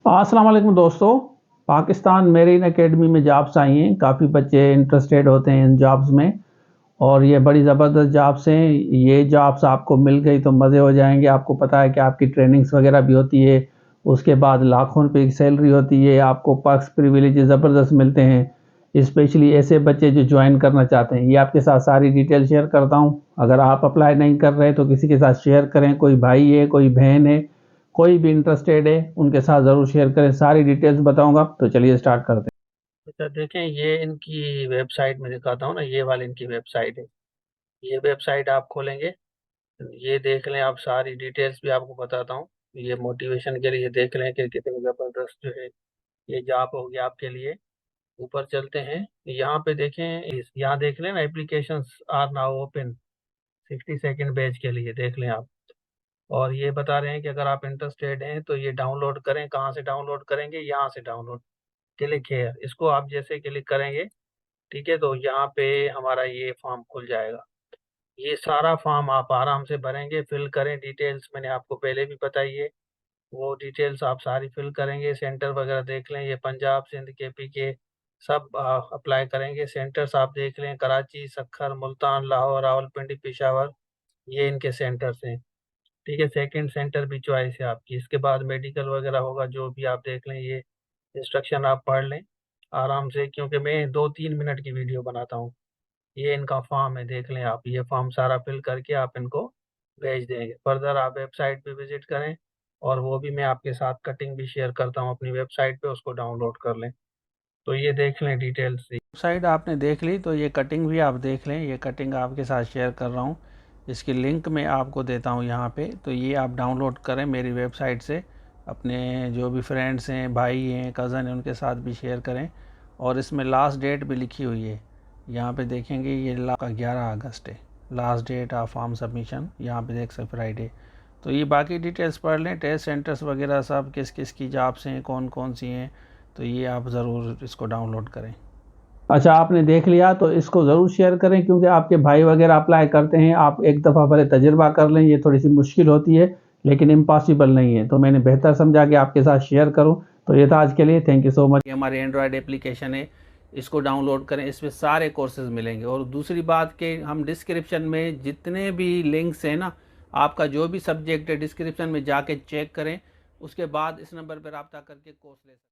अस्सलाम वालेकुम दोस्तों। पाकिस्तान मेरीन एकेडमी में जॉब्स आई हैं। काफ़ी बच्चे इंटरेस्टेड होते हैं इन जॉब्स में और ये बड़ी ज़बरदस्त जॉब्स हैं। ये जॉब्स आपको मिल गई तो मज़े हो जाएंगे। आपको पता है कि आपकी ट्रेनिंग्स वगैरह भी होती है, उसके बाद लाखों रुपए की सैलरी होती है, आपको पर्क्स प्रिविलेज ज़बरदस्त मिलते हैं। स्पेशली ऐसे बच्चे जो ज्वाइन करना चाहते हैं, ये आपके साथ सारी डिटेल शेयर करता हूँ। अगर आप अप्लाई नहीं कर रहे तो किसी के साथ शेयर करें। कोई भाई है, कोई बहन है, कोई भी इंटरेस्टेड है, उनके साथ ज़रूर शेयर करें। सारी डिटेल्स बताऊंगा, तो चलिए स्टार्ट करते हैं। अच्छा देखें, ये इनकी वेबसाइट में दिखाता हूँ ना, ये वाली इनकी वेबसाइट है। ये वेबसाइट आप खोलेंगे, ये देख लें। आप सारी डिटेल्स भी आपको बताता हूँ। ये मोटिवेशन के लिए देख लें कि कितनी ज़बरदस्त जो है ये जॉब होगी आपके लिए। ऊपर चलते हैं, यहाँ पे देखें, यहाँ देख लें ना, application are now open 60 second batch के लिए देख लें आप। और ये बता रहे हैं कि अगर आप इंटरेस्टेड हैं तो ये डाउनलोड करें। कहाँ से डाउनलोड करेंगे? यहाँ से डाउनलोड। क्लिक हेयर, इसको आप जैसे क्लिक करेंगे, ठीक है, तो यहाँ पे हमारा ये फॉर्म खुल जाएगा। ये सारा फॉर्म आप आराम से भरेंगे, फिल करें। डिटेल्स मैंने आपको पहले भी बताई है, वो डिटेल्स आप सारी फिल करेंगे। सेंटर वगैरह देख लें, ये पंजाब, सिंध, केपी के सब अप्लाई करेंगे। सेंटर्स आप देख लें, कराची, सखर, मुल्तान, लाहौर, रावलपिंडी, पेशावर, ये इनके सेंटर्स हैं। ठीक है, सेकंड सेंटर भी चॉइस है आपकी। इसके बाद मेडिकल वगैरह होगा, जो भी आप देख लें। ये इंस्ट्रक्शन आप पढ़ लें आराम से, क्योंकि मैं 2-3 मिनट की वीडियो बनाता हूँ। ये इनका फॉर्म है, देख लें आप। ये फॉर्म सारा फिल करके आप इनको भेज देंगे। फर्दर आप वेबसाइट पे विजिट करें, और वो भी मैं आपके साथ कटिंग भी शेयर करता हूँ अपनी वेबसाइट पे, उसको डाउनलोड कर लें। तो ये देख लें डिटेल्स। वेबसाइट आपने देख ली तो ये कटिंग भी आप देख लें। ये कटिंग आपके साथ शेयर कर रहा हूँ, इसकी लिंक मैं आपको देता हूँ यहाँ पे। तो ये आप डाउनलोड करें मेरी वेबसाइट से, अपने जो भी फ्रेंड्स हैं, भाई हैं, कज़न हैं, उनके साथ भी शेयर करें। और इसमें लास्ट डेट भी लिखी हुई है, यहाँ पे देखेंगे। ये का 11 अगस्त है last date of form submission. यहाँ पे देख सकते फ्राइडे। तो ये बाकी डिटेल्स पढ़ लें, टेस्ट सेंटर्स वगैरह सब किस किस की जॉब्स हैं, कौन कौन सी हैं। तो ये आप ज़रूर इसको डाउनलोड करें। अच्छा, आपने देख लिया तो इसको ज़रूर शेयर करें, क्योंकि आपके भाई वगैरह अप्लाई करते हैं। आप एक दफ़ा पहले तजुर्बा कर लें। ये थोड़ी सी मुश्किल होती है, लेकिन इम्पॉसिबल नहीं है। तो मैंने बेहतर समझा कि आपके साथ शेयर करूं। तो ये था आज के लिए। Thank you so much. ये हमारी एंड्रॉयड एप्लीकेशन है, इसको डाउनलोड करें। इसमें सारे कोर्सेज मिलेंगे। और दूसरी बात कि हम डिस्क्रिप्शन में जितने भी लिंक्स हैं ना, आपका जो भी सब्जेक्ट है, डिस्क्रिप्शन में जाके चेक करें। उसके बाद इस नंबर पर रब्ता करके कोर्स ले सकते हैं।